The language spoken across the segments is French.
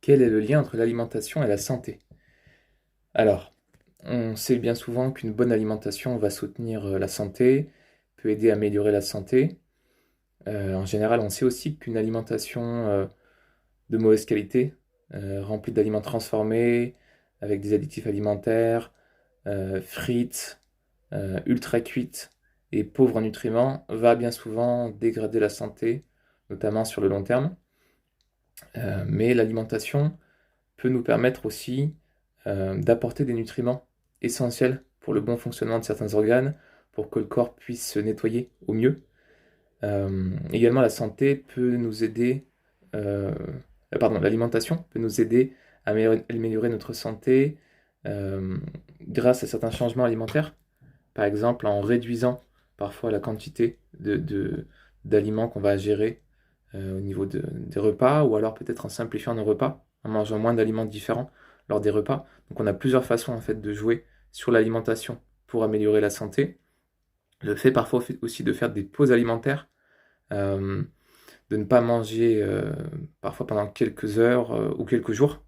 Quel est le lien entre l'alimentation et la santé? Alors, on sait bien souvent qu'une bonne alimentation va soutenir la santé, peut aider à améliorer la santé. En général, on sait aussi qu'une alimentation de mauvaise qualité, remplie d'aliments transformés, avec des additifs alimentaires, frites, ultra cuites et pauvres en nutriments, va bien souvent dégrader la santé, notamment sur le long terme. Mais l'alimentation peut nous permettre aussi d'apporter des nutriments essentiels pour le bon fonctionnement de certains organes, pour que le corps puisse se nettoyer au mieux. Également, la santé peut nous aider, l'alimentation peut nous aider à améliorer notre santé grâce à certains changements alimentaires, par exemple en réduisant parfois la quantité d'aliments qu'on va gérer au niveau des repas, ou alors peut-être en simplifiant nos repas, en mangeant moins d'aliments différents lors des repas. Donc on a plusieurs façons en fait de jouer sur l'alimentation pour améliorer la santé. Le fait parfois aussi de faire des pauses alimentaires, euh, de ne pas manger parfois pendant quelques heures ou quelques jours,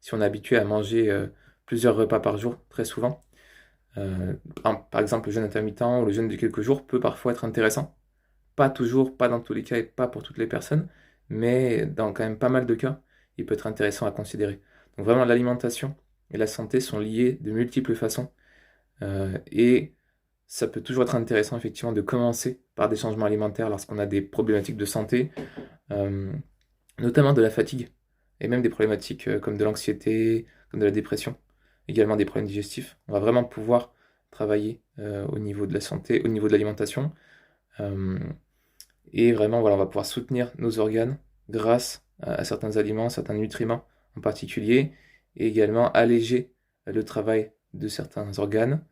si on est habitué à manger plusieurs repas par jour, très souvent. Par exemple, le jeûne intermittent ou le jeûne de quelques jours peut parfois être intéressant. Pas toujours, pas dans tous les cas et pas pour toutes les personnes, mais dans quand même pas mal de cas, il peut être intéressant à considérer. Donc vraiment, l'alimentation et la santé sont liées de multiples façons. Et ça peut toujours être intéressant, effectivement, de commencer par des changements alimentaires lorsqu'on a des problématiques de santé, euh, notamment de la fatigue, et même des problématiques comme de l'anxiété, comme de la dépression, également des problèmes digestifs. On va vraiment pouvoir travailler au niveau de la santé, au niveau de l'alimentation. Euh, et vraiment, voilà, on va pouvoir soutenir nos organes grâce à certains aliments, certains nutriments en particulier, et également alléger le travail de certains organes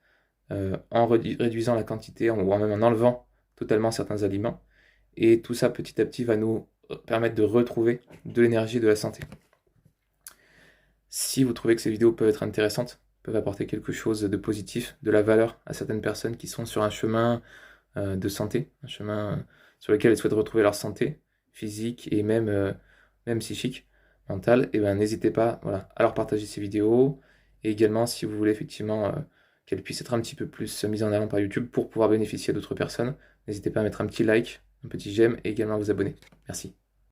en réduisant la quantité ou même en enlevant totalement certains aliments. Et tout ça, petit à petit, va nous permettre de retrouver de l'énergie et de la santé. Si vous trouvez que ces vidéos peuvent être intéressantes, peuvent apporter quelque chose de positif, de la valeur à certaines personnes qui sont sur un chemin de santé, un chemin sur lequel elles souhaitent retrouver leur santé physique et même psychique, mentale, et ben n'hésitez pas, voilà, à leur partager ces vidéos. Et également, si vous voulez effectivement qu'elles puissent être un petit peu plus mises en avant par YouTube pour pouvoir bénéficier à d'autres personnes, n'hésitez pas à mettre un petit like, un petit j'aime et également à vous abonner. Merci.